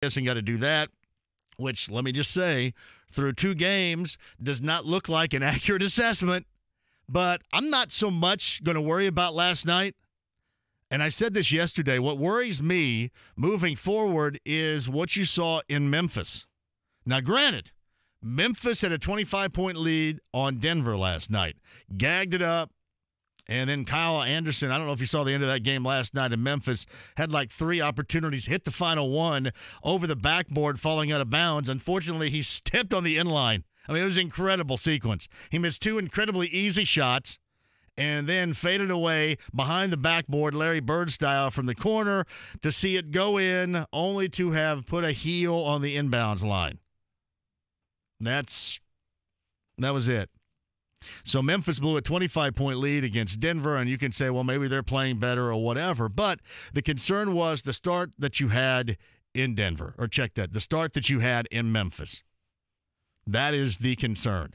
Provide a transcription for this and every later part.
guessing got to do that, which, let me just say, through 2 games does not look like an accurate assessment. But I'm not so much going to worry about last night. And I said this yesterday. What worries me moving forward is what you saw in Memphis. Now, granted, Memphis had a 25-point lead on Denver last night, gagged it up. And then Kyle Anderson, I don't know if you saw the end of that game last night in Memphis, had like 3 opportunities, hit the final one over the backboard, falling out of bounds. Unfortunately, he stepped on the inline. I mean, it was an incredible sequence. He missed 2 incredibly easy shots and then faded away behind the backboard, Larry Bird style, from the corner to see it go in, only to have put a heel on the inbounds line. That was it. So Memphis blew a 25-point lead against Denver, and you can say, well, maybe they're playing better or whatever. But the concern was the start that you had in Denver. Or check that, the start that you had in Memphis. That is the concern.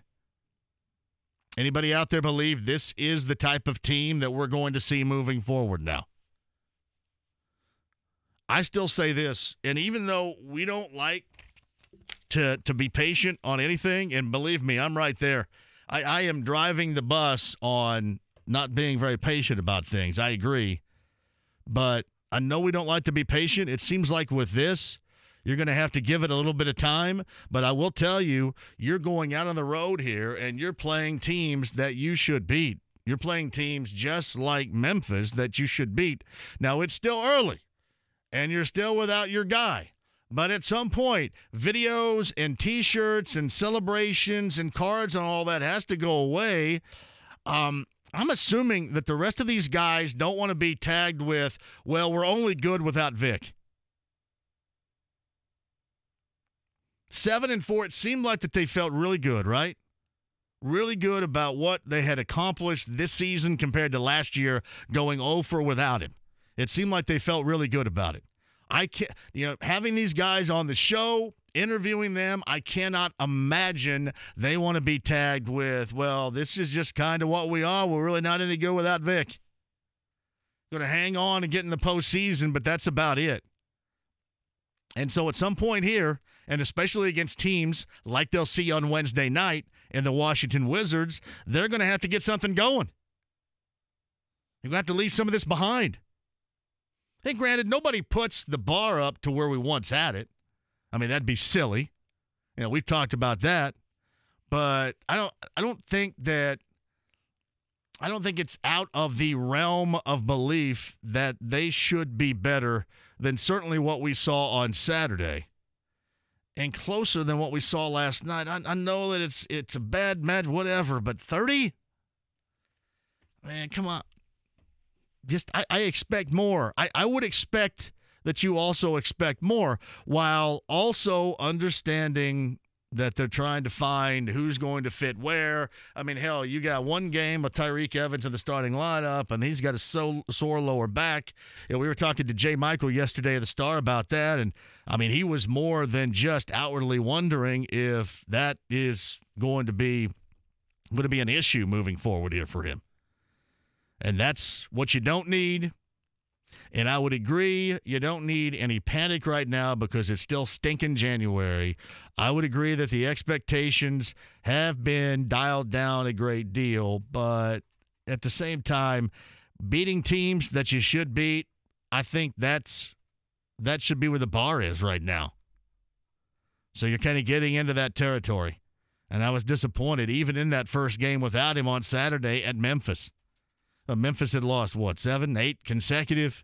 Anybody out there believe this is the type of team that we're going to see moving forward now? I still say this, and even though we don't like to be patient on anything, and believe me, I'm right there. I am driving the bus on not being very patient about things. I agree. But I know we don't like to be patient. It seems like with this, you're going to have to give it a little bit of time. But I will tell you, you're going out on the road here, and you're playing teams that you should beat. You're playing teams just like Memphis that you should beat. Now, it's still early, and you're still without your guy. But at some point, videos and T-shirts and celebrations and cards and all that has to go away. I'm assuming that the rest of these guys don't want to be tagged with, well, we're only good without Vic. 7-4, it seemed like that they felt really good, right? Really good about what they had accomplished this season compared to last year going 0-for without him. It seemed like they felt really good about it. I can't, having these guys on the show, interviewing them, I cannot imagine they want to be tagged with, well, this is just kind of what we are. We're really not any good without Vic. Going to hang on and get in the postseason, but that's about it. And so at some point here, and especially against teams like they'll see on Wednesday night in the Washington Wizards, they're going to have to get something going. You're going to have to leave some of this behind. Hey, granted, nobody puts the bar up to where we once had it. I mean, that'd be silly. We've talked about that. But I don't think it's out of the realm of belief that they should be better than certainly what we saw on Saturday and closer than what we saw last night. I know that it's a bad match, whatever, but 30? Man, come on. I expect more. I would expect that you also expect more, while also understanding that they're trying to find who's going to fit where. I mean, hell, you got one game with Tyreek Evans in the starting lineup, and he's got a sore lower back. We were talking to Jay Michael yesterday at the Star about that, and, I mean, he was more than just outwardly wondering if that is going to be an issue moving forward here for him. And that's what you don't need. And I would agree, you don't need any panic right now because it's still stinking January. I would agree that the expectations have been dialed down a great deal. But at the same time, beating teams that you should beat, I think that should be where the bar is right now. So you're kind of getting into that territory. And I was disappointed even in that first game without him on Saturday at Memphis. Memphis had lost, 7, 8 consecutive?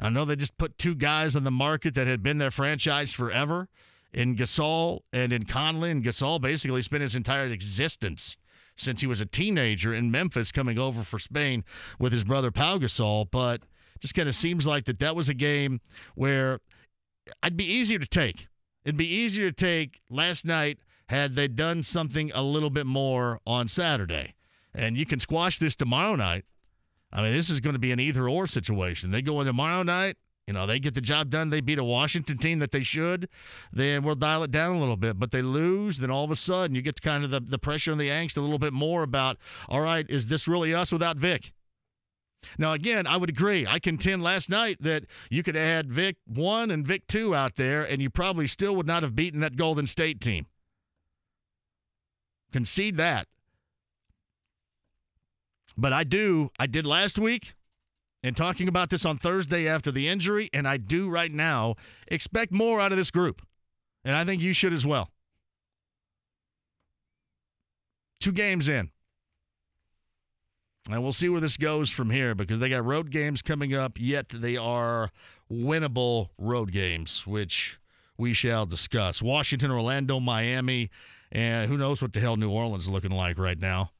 I know they just put 2 guys on the market that had been their franchise forever, in Gasol and in Conley. And Gasol basically spent his entire existence since he was a teenager in Memphis coming over for Spain with his brother Pau Gasol. But just kind of seems like that was a game where I'd be easier to take. It'd be easier to take last night had they done something a little bit more on Saturday. And you can squash this tomorrow night. I mean, this is going to be an either-or situation. They go in tomorrow night, they get the job done. They beat a Washington team that they should. Then we'll dial it down a little bit. But they lose, then all of a sudden you get kind of the pressure and the angst a little bit more about, all right, is this really us without Vic? Now, again, I would agree. I contend last night that you could have had Vic 1 and Vic 2 out there, and you probably still would not have beaten that Golden State team. Concede that. But I did last week, and talking about this on Thursday after the injury, and I do right now expect more out of this group. And I think you should as well. 2 games in. And we'll see where this goes from here because they got road games coming up, yet they are winnable road games, which we shall discuss. Washington, Orlando, Miami, and who knows what the hell New Orleans is looking like right now.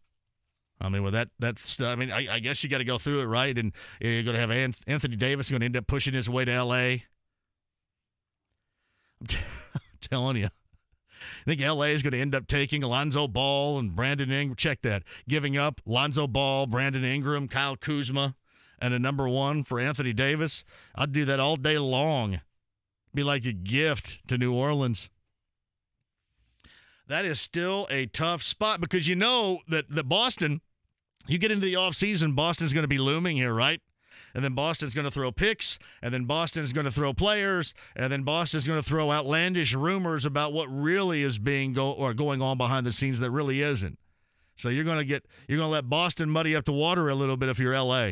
I mean, with that stuff, I mean, I guess you got to go through it, right? And you're going to have Anthony Davis going to end up pushing his way to L.A. I'm telling you. I think L.A. is going to end up taking Alonzo Ball and Brandon Ingram. Check that. Giving up Alonzo Ball, Brandon Ingram, Kyle Kuzma, and a number 1 for Anthony Davis. I'd do that all day long. Be like a gift to New Orleans. That is still a tough spot because you know that Boston, you get into the offseason, Boston's going to be looming here, right? And then Boston's going to throw picks, and then Boston's going to throw players, and then Boston's going to throw outlandish rumors about what really is going on behind the scenes that really isn't. So you're going to let Boston muddy up the water a little bit if you're LA.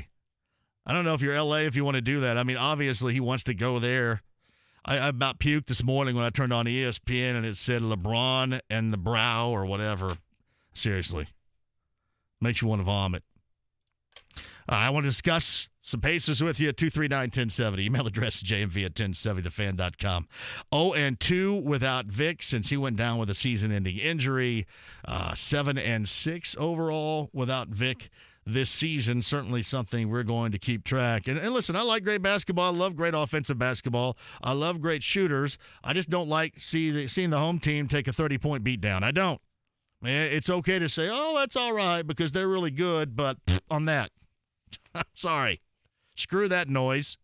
I don't know if you're LA if you want to do that. I mean, obviously he wants to go there. I about puked this morning when I turned on ESPN and it said LeBron and the brow or whatever. Seriously. Makes you want to vomit. I want to discuss some Pacers with you at 239-1070. Email address JMV at 1070thefan.com. 0-2 without Vic since he went down with a season-ending injury. 7-6 overall without Vic this season. Certainly something we're going to keep track. And listen, I like great basketball. I love great offensive basketball. I love great shooters. I just don't like seeing the home team take a 30-point beatdown. I don't. It's okay to say, oh, that's all right because they're really good, but on that. Sorry. Screw that noise.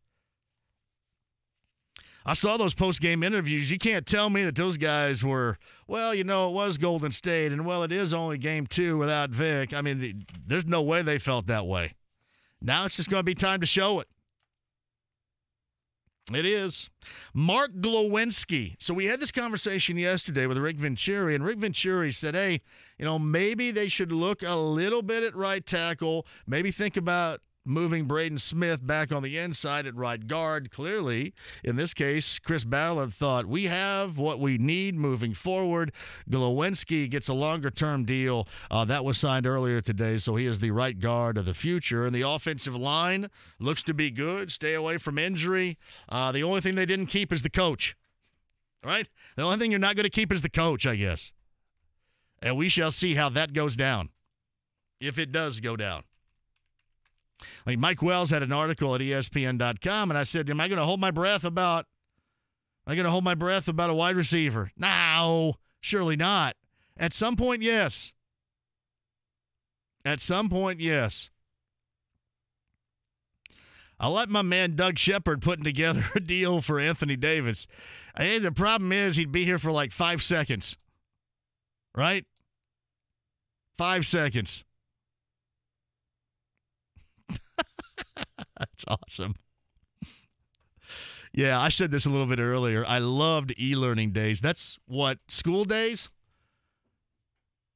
I saw those post-game interviews. You can't tell me that those guys were, well, you know, it was Golden State, and, well, it is only game 2 without Vic. I mean, there's no way they felt that way. Now it's just going to be time to show it. It is. Mark Glowinski. So we had this conversation yesterday with Rick Venturi, and Rick Venturi said, hey, you know, maybe they should look a little bit at right tackle, maybe think about moving Braden Smith back on the inside at right guard. Clearly, in this case, Chris Ballard thought we have what we need moving forward. Glowinski gets a longer-term deal. That was signed earlier today, so he is the right guard of the future. And the offensive line looks to be good. Stay away from injury. The only thing they didn't keep is the coach. Right? The only thing you're not going to keep is the coach, I guess. And we shall see how that goes down, if it does go down. Like Mike Wells had an article at ESPN.com, and I said, am I going to hold my breath about a wide receiver? No, surely not. At some point, yes. At some point, yes. I like my man Doug Shepard putting together a deal for Anthony Davis. Hey, the problem is he'd be here for like 5 seconds. Right? 5 seconds. That's awesome. Yeah, I said this a little bit earlier. I loved e-learning days. That's what, school days?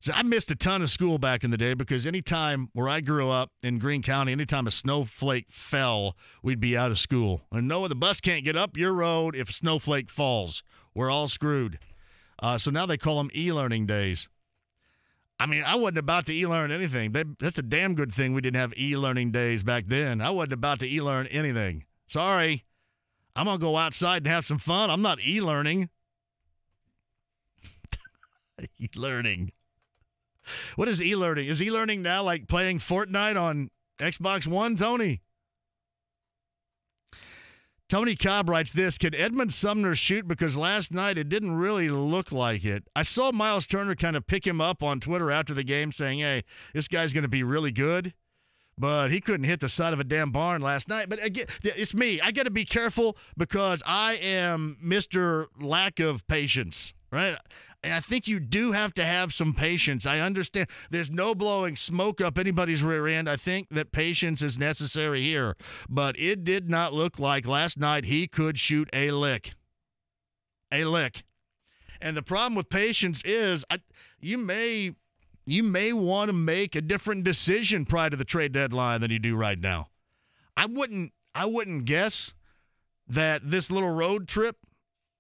So I missed a ton of school back in the day because anytime where I grew up in Greene County, anytime a snowflake fell, we'd be out of school. And no, the bus can't get up your road if a snowflake falls. We're all screwed. So now they call them e-learning days. I mean, I wasn't about to e-learn anything. That's a damn good thing we didn't have e-learning days back then. I wasn't about to e-learn anything. Sorry. I'm going to go outside and have some fun. I'm not e-learning. E-learning. What is e-learning? Is e-learning now like playing Fortnite on Xbox One, Tony? Tony Cobb writes this, can Edmund Sumner shoot? Because last night it didn't really look like it. I saw Miles Turner kind of pick him up on Twitter after the game saying, hey, this guy's going to be really good. But he couldn't hit the side of a damn barn last night. But again, it's me. I got to be careful because I am Mr. Lack of Patience, right? And I think you do have to have some patience. I understand there's no blowing smoke up anybody's rear end. I think that patience is necessary here. But it did not look like last night he could shoot a lick. A lick. And the problem with patience is you may want to make a different decision prior to the trade deadline than you do right now. I wouldn't guess that this little road trip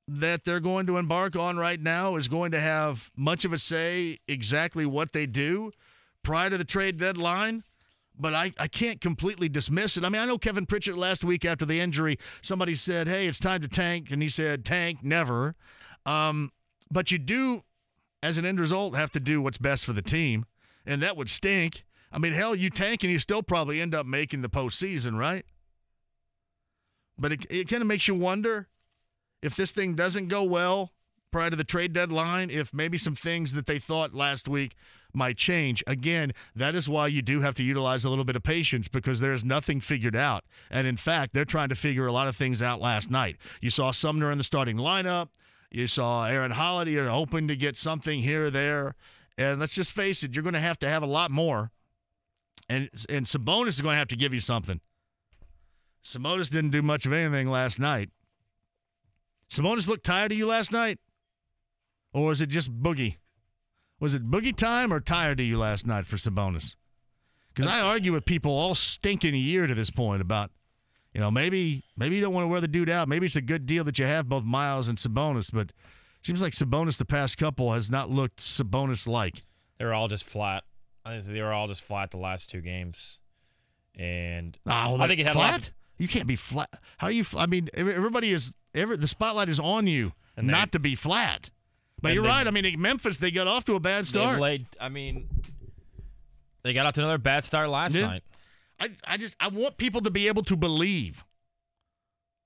that they're going to embark on right now is going to have much of a say exactly what they do prior to the trade deadline, but I can't completely dismiss it. I mean, I know Kevin Pritchett last week after the injury, somebody said, hey, it's time to tank, and he said, tank, never. But you do, as an end result, have to do what's best for the team, and that would stink. I mean, hell, you tank and you still probably end up making the postseason, right? But it kind of makes you wonder if this thing doesn't go well prior to the trade deadline, if maybe some things that they thought last week might change. Again, that is why you do have to utilize a little bit of patience, because there's nothing figured out. And in fact, they're trying to figure a lot of things out last night. You saw Sumner in the starting lineup. You saw Aaron Holiday hoping to get something here or there. And let's just face it, you're going to have a lot more. And Sabonis is going to have to give you something. Sabonis didn't do much of anything last night. Sabonis looked tired of you last night? Or was it just boogie? Was it boogie time or tired of you last night for Sabonis? Because I argue with people all stinking a year to this point about, maybe you don't want to wear the dude out. Maybe it's a good deal that you have both Miles and Sabonis, but it seems like Sabonis the past couple has not looked Sabonis-like. They were all just flat. They were all just flat the last two games. And I think it had flat? You can't be flat. How are you? I mean, everybody is. The spotlight is on you not to be flat. But you're right. I mean, in Memphis, they got off to a bad start. They got off to another bad start last night. I want people to be able to believe,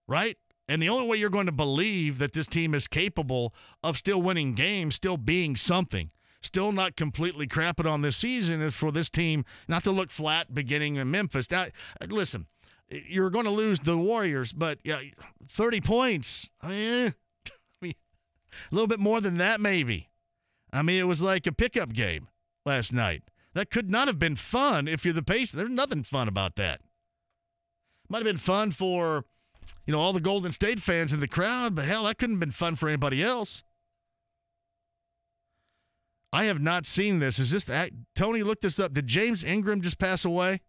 right? And the only way you're going to believe that this team is capable of still winning games, still being something, still not completely crapping on this season, is for this team not to look flat beginning in Memphis. Now, listen. You're going to lose the Warriors, but 30 points. I mean, a little bit more than that, maybe. I mean, it was like a pickup game last night. That could not have been fun if you're the Pacers. There's nothing fun about that. Might have been fun for, all the Golden State fans in the crowd, but hell, that couldn't have been fun for anybody else. I have not seen this. Is this Tony, look this up. Did James Ingram just pass away?